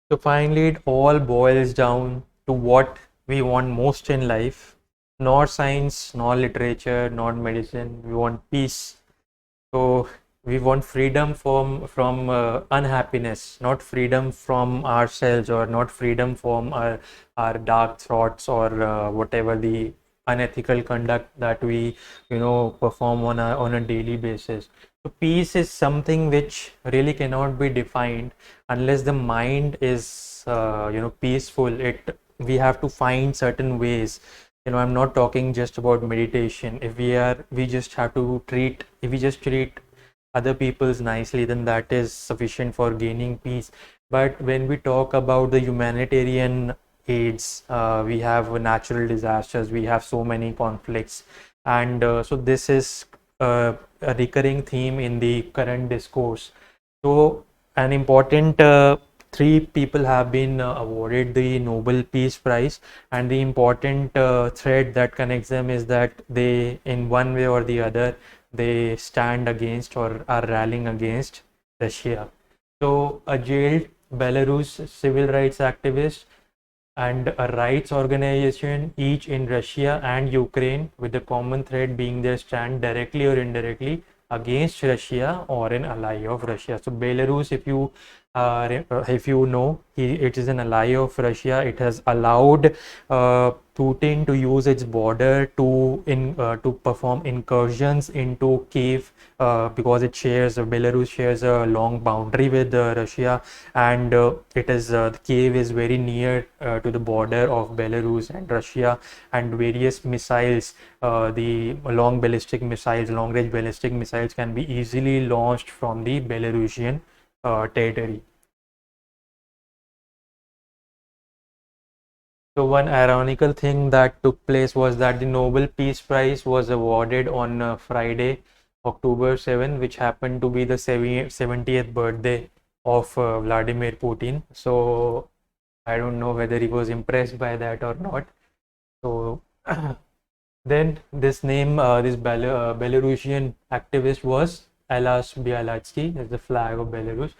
So finally, it all boils down to what we want most in life. Not science, not literature, not medicine. We want peace. So we want freedom from unhappiness, not freedom from ourselves, or not freedom from our dark thoughts, or whatever the unethical conduct that we perform on a daily basis. So peace is something which really cannot be defined unless the mind is peaceful. We have to find certain ways. I'm not talking just about meditation. If we just treat other people's nicely, then that is sufficient for gaining peace. But when we talk about the humanitarian aids, we have natural disasters, we have so many conflicts, and so this is a recurring theme in the current discourse. So an important three people have been awarded the Nobel Peace Prize, and the important thread that connects them is that they, in one way or the other, they stand against or are rallying against Russia. So a jailed Belarus civil rights activist and a rights organization, each in Russia and Ukraine, with the common thread being their stand directly or indirectly against Russia or an ally of Russia. So Belarus, if you know, it is an ally of Russia. It has allowed Putin to use its border to perform incursions into Kiev, because Belarus shares a long boundary with Russia, and Kiev is very near to the border of Belarus and Russia, and various missiles, the long range ballistic missiles can be easily launched from the Belarusian territory. So one ironical thing that took place was that the Nobel Peace Prize was awarded on Friday, October 7, which happened to be the 70th birthday of Vladimir Putin. So I don't know whether he was impressed by that or not. So then this Belarusian activist was Alas Bialatsky, as the flag of Belarus.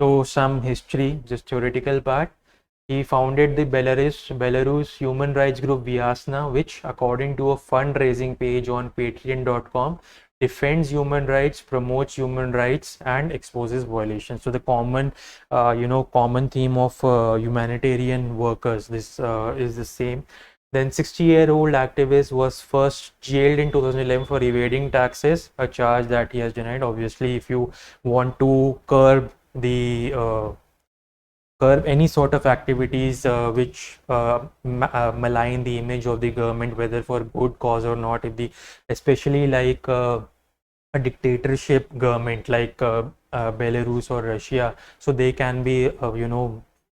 So some history, just theoretical part. He founded the Belarus human rights group Vyasna, which, according to a fundraising page on Patreon.com, defends human rights, promotes human rights, and exposes violations. So the common theme of humanitarian workers, this is the same. Then 60-year-old activist was first jailed in 2011 for evading taxes, a charge that he has denied. Obviously, if you want to curb any sort of activities which malign the image of the government, whether for good cause or not, especially like a dictatorship government like Belarus or Russia, so they can be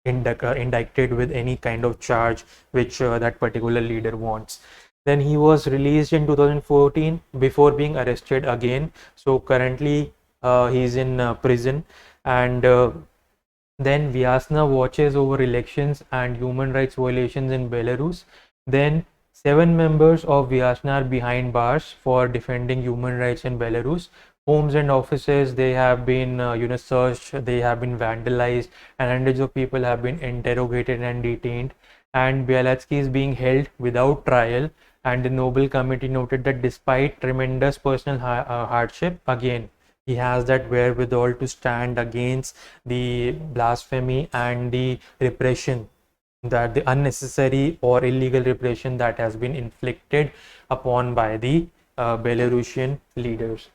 indicted with any kind of charge which that particular leader wants. Then he was released in 2014 before being arrested again. So currently he's in prison, and then Vyasna watches over elections and human rights violations in Belarus. Then 7 members of Vyasna are behind bars for defending human rights in Belarus. Homes and offices, they have been searched, they have been vandalized, and hundreds of people have been interrogated and detained. And Bialatsky is being held without trial. And the Nobel Committee noted that despite tremendous personal hardship, again, he has that wherewithal to stand against the blasphemy and the repression, that the unnecessary or illegal repression that has been inflicted upon by the Belarusian leaders.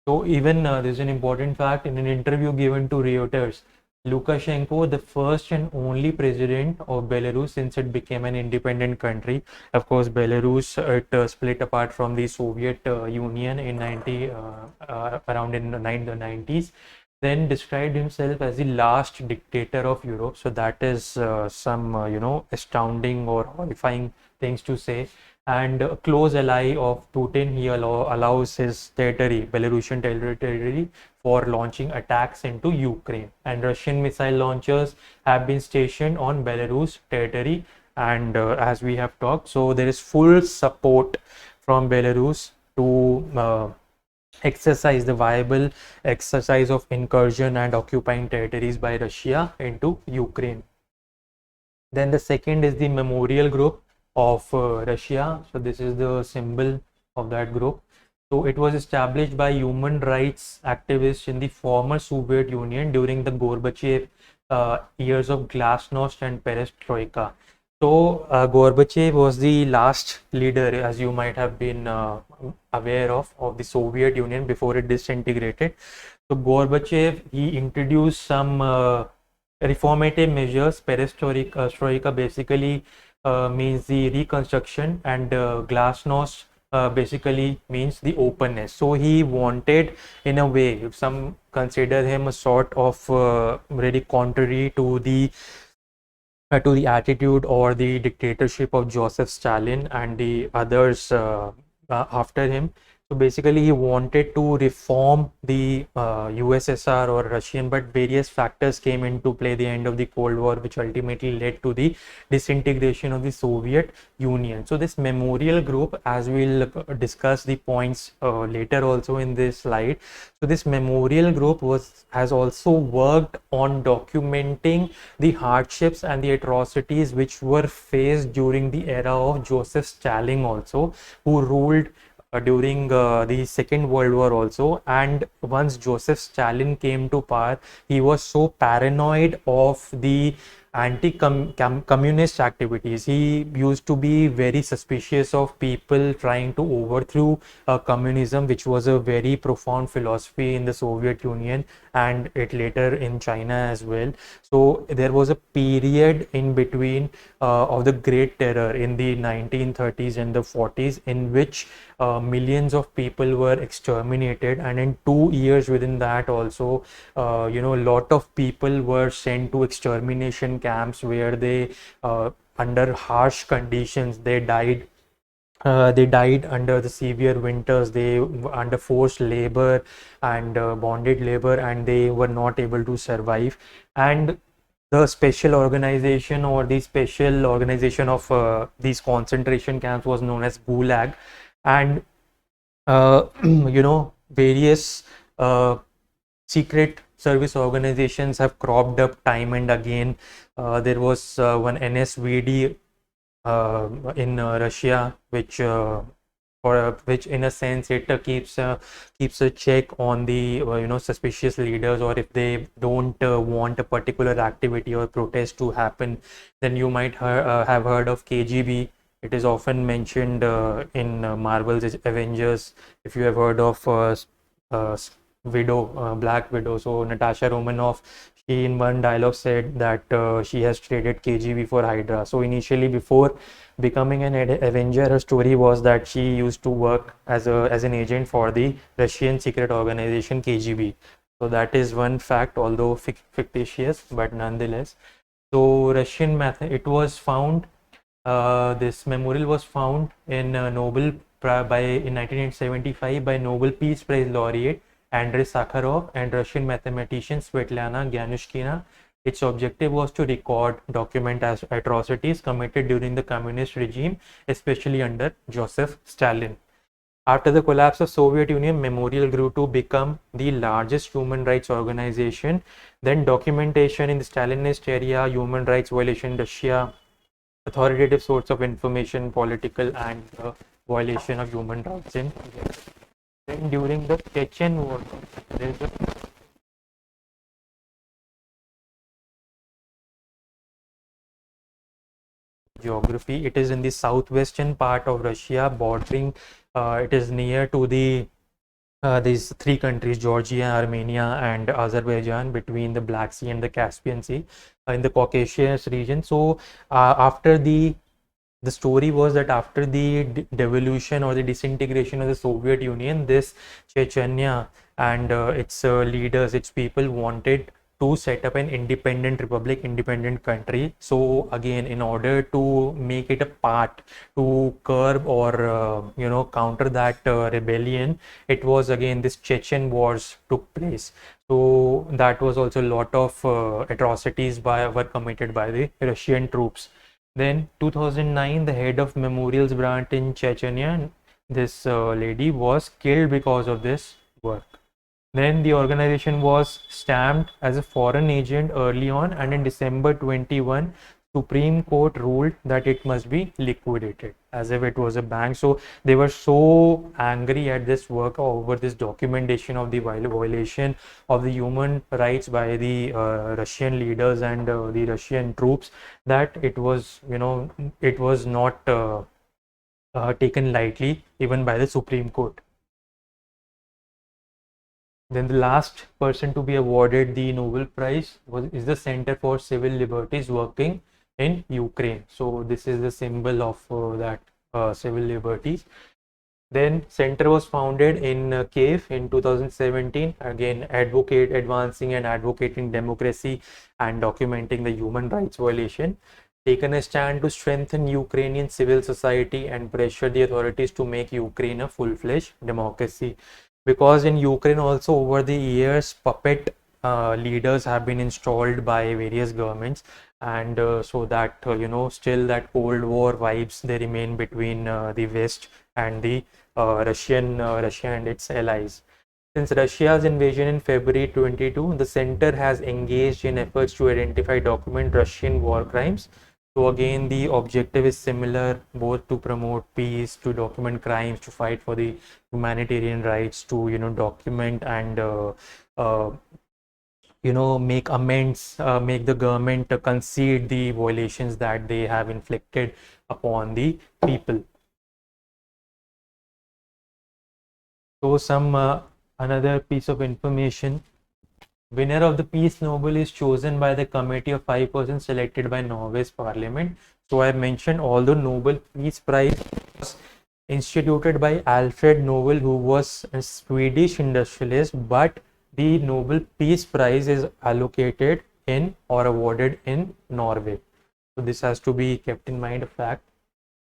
So even there's an important fact in an interview given to Reuters. Lukashenko, the first and only president of Belarus since it became an independent country. Of course, Belarus split apart from the Soviet Union in around in the 90s. Then described himself as the last dictator of Europe. So that is some astounding or horrifying things to say. And a close ally of Putin, he allows his territory, Belarusian territory, for launching attacks into Ukraine. And Russian missile launchers have been stationed on Belarus territory. And as we have talked, so there is full support from Belarus to exercise the viable exercise of incursion and occupying territories by Russia into Ukraine. Then the second is the Memorial Group of Russia. So this is the symbol of that group. So it was established by human rights activists in the former Soviet Union during the Gorbachev years of glasnost and perestroika. So Gorbachev was the last leader, as you might have been aware of the Soviet Union before it disintegrated. So Gorbachev, he introduced some reformative measures. Perestroika basically means the reconstruction, and glasnost basically means the openness. So he wanted, in a way, some consider him a sort of really contrary to the attitude or the dictatorship of Joseph Stalin and the others after him. So basically, he wanted to reform the USSR or Russian, but various factors came into play, the end of the Cold War, which ultimately led to the disintegration of the Soviet Union. So this memorial group, as we'll discuss the points later also in this slide. So this memorial group has also worked on documenting the hardships and the atrocities which were faced during the era of Joseph Stalin also, who ruled during the Second World War also. And once Joseph Stalin came to power, he was so paranoid of the anti-communist activities. He used to be very suspicious of people trying to overthrow communism, which was a very profound philosophy in the Soviet Union and it later in China as well. So there was a period in between of the Great Terror in the 1930s and the 40s, in which millions of people were exterminated, and in 2 years within that also, a lot of people were sent to extermination camps where they under harsh conditions they died. They died under the severe winters, they under forced labor and bonded labor, and they were not able to survive. And the special organization or the special organization of these concentration camps was known as Gulag. And various secret service organizations have cropped up time and again. There was one NSVD in Russia, which in a sense it keeps a check on the suspicious leaders, or if they don't want a particular activity or protest to happen. Then you might have heard of KGB. It is often mentioned in Marvel's Avengers. If you have heard of Black Widow, so Natasha Romanoff, she in one dialogue said that she has traded KGB for Hydra. So initially, before becoming an Avenger, her story was that she used to work as an agent for the Russian secret organization KGB. So that is one fact, although fictitious, but nonetheless. So Russian math, it was found. This memorial was found in Nobel in 1975 by Nobel Peace Prize laureate Andrei Sakharov and Russian mathematician Svetlana Ganushkina. Its objective was to record, document atrocities committed during the communist regime, especially under Joseph Stalin. After the collapse of Soviet Union, Memorial grew to become the largest human rights organization. Then documentation in the Stalinist area, human rights violation in Russia, authoritative source of information, political and violation of human rights in. Then during the Chechen War, there is a geography. It is in the southwestern part of Russia, bordering. It is near to these three countries, Georgia, Armenia, and Azerbaijan, between the Black Sea and the Caspian Sea, in the Caucasus region. So after the story was that after the devolution or the disintegration of the Soviet Union, this Chechnya and its leaders, its people wanted to set up an independent republic, independent country. So again, in order to make it a part to curb or counter that rebellion, it was again this Chechen wars took place. So that was also a lot of atrocities were committed by the Russian troops. Then 2009, the head of Memorial's branch in Chechnya, this lady was killed because of this work. Then the organization was stamped as a foreign agent early on, and in December 21, Supreme Court ruled that it must be liquidated as if it was a bank. So they were so angry at this work over this documentation of the violation of the human rights by the Russian leaders and the Russian troops, that it was, it was not taken lightly even by the Supreme Court. Then the last person to be awarded the Nobel Prize is the Center for Civil Liberties working in Ukraine. So this is the symbol of that civil liberties. Then center was founded in Kiev in 2017. Again, advancing and advocating democracy and documenting the human rights violation. Taken a stand to strengthen Ukrainian civil society and pressure the authorities to make Ukraine a full-fledged democracy. Because in Ukraine also over the years, puppet leaders have been installed by various governments, and so that still that Cold War vibes they remain between the West and the Russia and its allies. Since Russia's invasion in February 22, the center has engaged in efforts to identify, document Russian war crimes. So again, the objective is similar, both to promote peace, to document crimes, to fight for the humanitarian rights, to document and make amends, make the government concede the violations that they have inflicted upon the people. So some another piece of information: winner of the Peace Nobel is chosen by the committee of 5 persons selected by Norway's parliament. So I mentioned, although Nobel Peace Prize was instituted by Alfred Nobel, who was a Swedish industrialist, but the Nobel Peace Prize is allocated in or awarded in Norway. So this has to be kept in mind, a fact.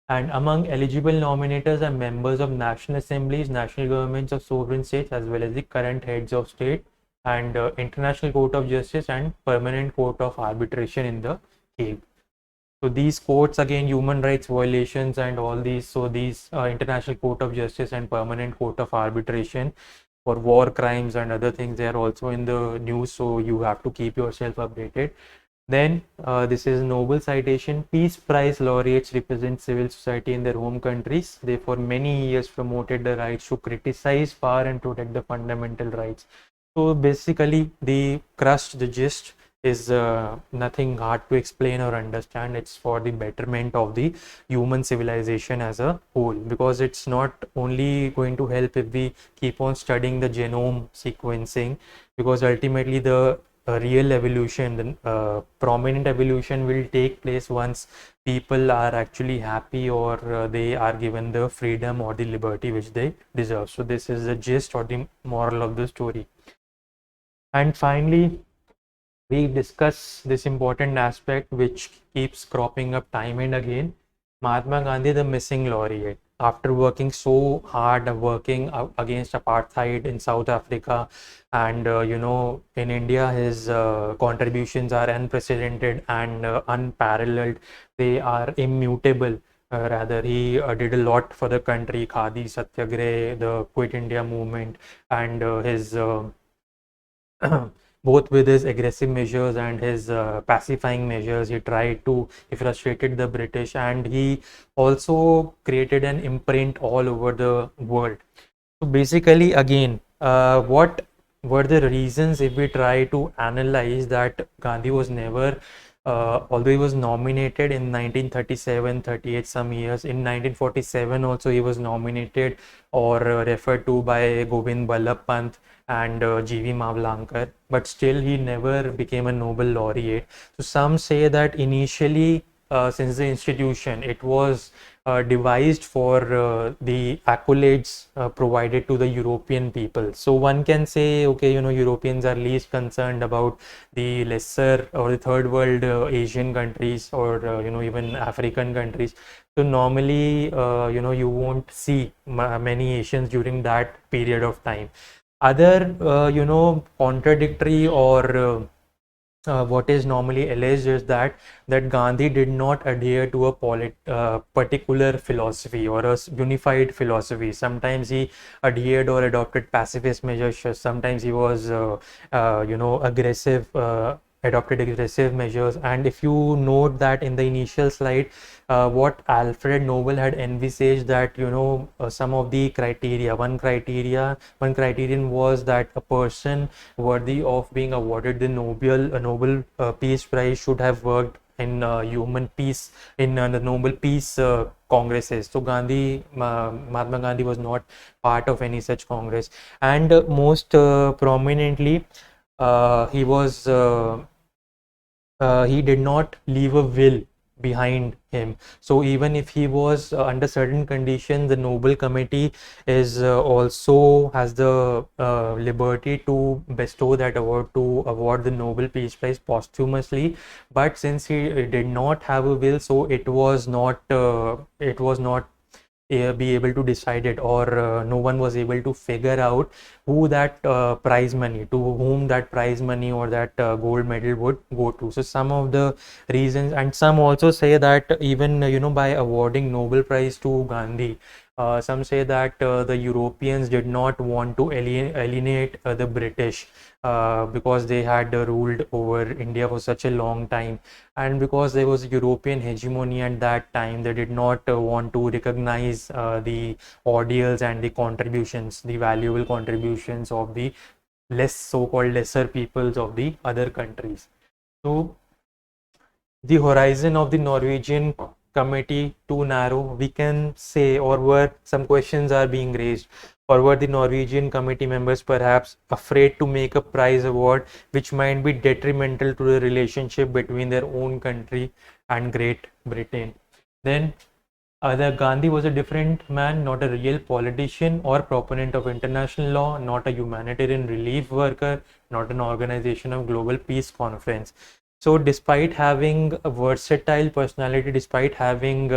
And among eligible nominators are members of national assemblies, national governments of sovereign states, as well as the current heads of state, and International Court of Justice and Permanent Court of Arbitration in the Hague. So these courts, again, human rights violations and all these, so these International Court of Justice and Permanent Court of Arbitration for war crimes and other things, they are also in the news, so you have to keep yourself updated. Then this is Nobel citation. Peace Prize laureates represent civil society in their home countries. They for many years promoted the rights to criticize power and protect the fundamental rights. So basically the gist is nothing hard to explain or understand. It's for the betterment of the human civilization as a whole, because it's not only going to help if we keep on studying the genome sequencing, because ultimately the real evolution, the prominent evolution will take place once people are actually happy, or they are given the freedom or the liberty which they deserve. So this is the gist or the moral of the story. And finally, we discuss this important aspect which keeps cropping up time and again: Mahatma Gandhi, the missing laureate. After working so hard, working against apartheid in South Africa, and in India, his contributions are unprecedented and unparalleled. They are immutable. Rather, he did a lot for the country: Khadi Satyagrah, the Quit India movement, and his both with his aggressive measures and his pacifying measures. He frustrated the British, and he also created an imprint all over the world. So basically, again, what were the reasons, if we try to analyze that Gandhi was never, although he was nominated in 1937, 38, some years, in 1947 also he was nominated or referred to by Govind Ballabh Pant and G.V. Mavlankar, but still he never became a Nobel laureate. So some say that initially, since the institution, it was devised for the accolades provided to the European people. So one can say, okay, Europeans are least concerned about the lesser or the third world Asian countries, or even African countries. So normally, you won't see many Asians during that period of time. Other, contradictory or what is normally alleged is that Gandhi did not adhere to a particular philosophy or a unified philosophy. Sometimes he adhered or adopted pacifist measures. Sometimes he was, aggressive adopted aggressive measures. And if you note that in the initial slide, what Alfred Nobel had envisaged, that some of the criteria, one criterion was that a person worthy of being awarded the Nobel Peace Prize should have worked in human peace, in the Nobel Peace Congresses. So Mahatma Gandhi was not part of any such congress. And most prominently, he was he did not leave a will behind him. So even if he was under certain conditions, the Nobel Committee is also has the liberty to bestow that award, to award the Nobel Peace Prize posthumously. But since he did not have a will, so it was not be able to decide it, or no one was able to figure out who that prize money, to whom that prize money or that gold medal would go to. So some of the reasons, and some also say that even by awarding Nobel Prize to Gandhi, some say that the Europeans did not want to alienate the British, because they had ruled over India for such a long time, and because there was European hegemony at that time, they did not want to recognize the ordeals and the contributions, the valuable contributions of the so-called lesser peoples of the other countries. So the horizon of the Norwegian committee too narrow, we can say, or were some questions are being raised, or were the Norwegian committee members perhaps afraid to make a prize award which might be detrimental to the relationship between their own country and Great Britain? Then the Gandhi was a different man, not a real politician or proponent of international law, not a humanitarian relief worker, not an organization of global peace conference. So despite having a versatile personality, despite having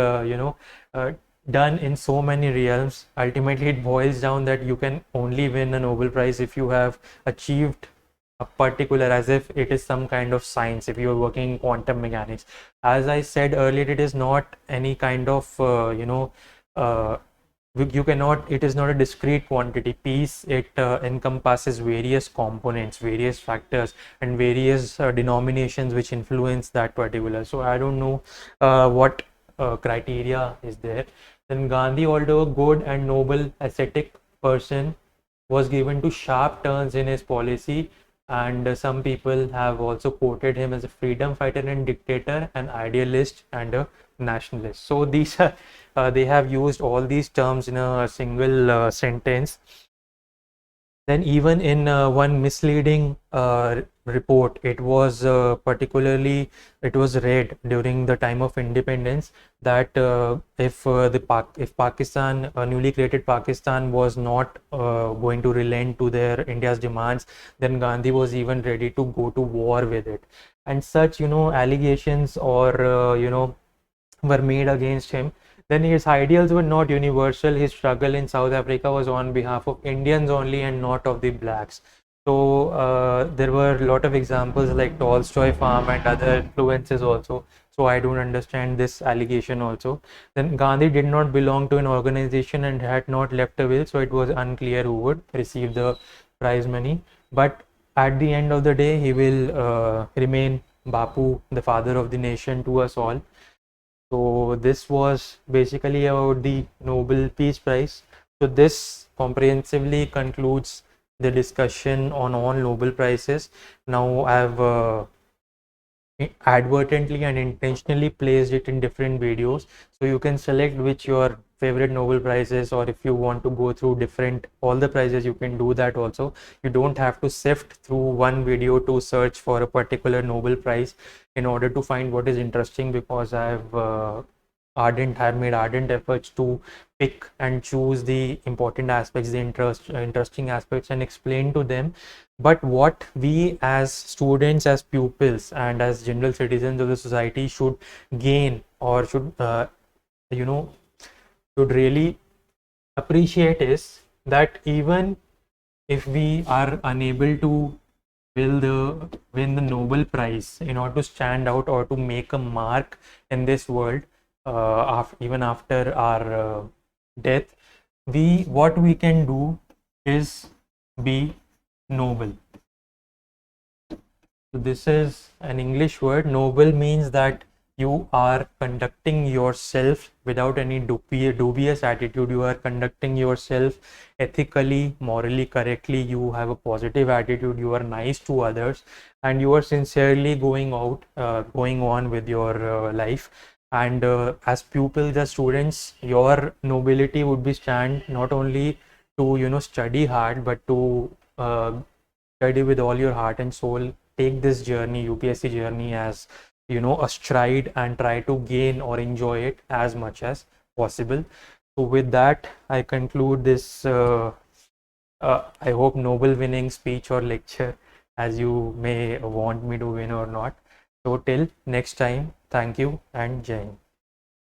done in so many realms, ultimately it boils down that you can only win a Nobel Prize if you have achieved a particular, as if it is some kind of science, if you are working in quantum mechanics. As I said earlier, it is not any kind of uh, you cannot, it is not a discrete quantity. Peace, it encompasses various components, various factors, and various denominations which influence that particular. So I don't know what criteria is there. Then Gandhi, although a good and noble ascetic person, was given to sharp turns in his policy, and some people have also quoted him as a freedom fighter and dictator, an idealist and a nationalist. So these are they have used all these terms in a single sentence. Then even in one misleading report, it was it was read during the time of independence that if Pakistan, newly created Pakistan, was not going to relent to their India's demands, then Gandhi was even ready to go to war with it. And such allegations, or were made against him. Then his ideals were not universal. His struggle in South Africa was on behalf of Indians only and not of the blacks. So there were a lot of examples like Tolstoy farm and other influences also. So I don't understand this allegation also. Then Gandhi did not belong to an organization and had not left a will, so it was unclear who would receive the prize money. But at the end of the day, he will remain Bapu, the father of the nation to us all. So this was basically about the Nobel Peace Prize. So this comprehensively concludes the discussion on all Nobel Prizes. Now I've advertently and intentionally placed it in different videos, so you can select which your favorite Nobel Prize is, or if you want to go through all the prizes, you can do that also. You don't have to sift through one video to search for a particular Nobel Prize in order to find what is interesting, because I've have made ardent efforts to pick and choose the important aspects, the interesting aspects, and explain to them. But what we as students, as pupils, and as general citizens of the society should gain, or you know should really appreciate, is that even if we are unable to win the Nobel Prize in order to stand out or to make a mark in this world, even after our death, what we can do is be noble. So this is an English word. Noble means that you are conducting yourself without any dubious attitude. You are conducting yourself ethically, morally correctly. You have a positive attitude. You are nice to others, and you are sincerely going on with your life. And as pupils, as students, your nobility would be stand not only to study hard, but to study with all your heart and soul. Take this journey, UPSC journey, as a stride, and try to gain or enjoy it as much as possible. So with that, I conclude this I hope Nobel winning speech or lecture, as you may want me to win or not. So till next time, thank you and Jai Hind.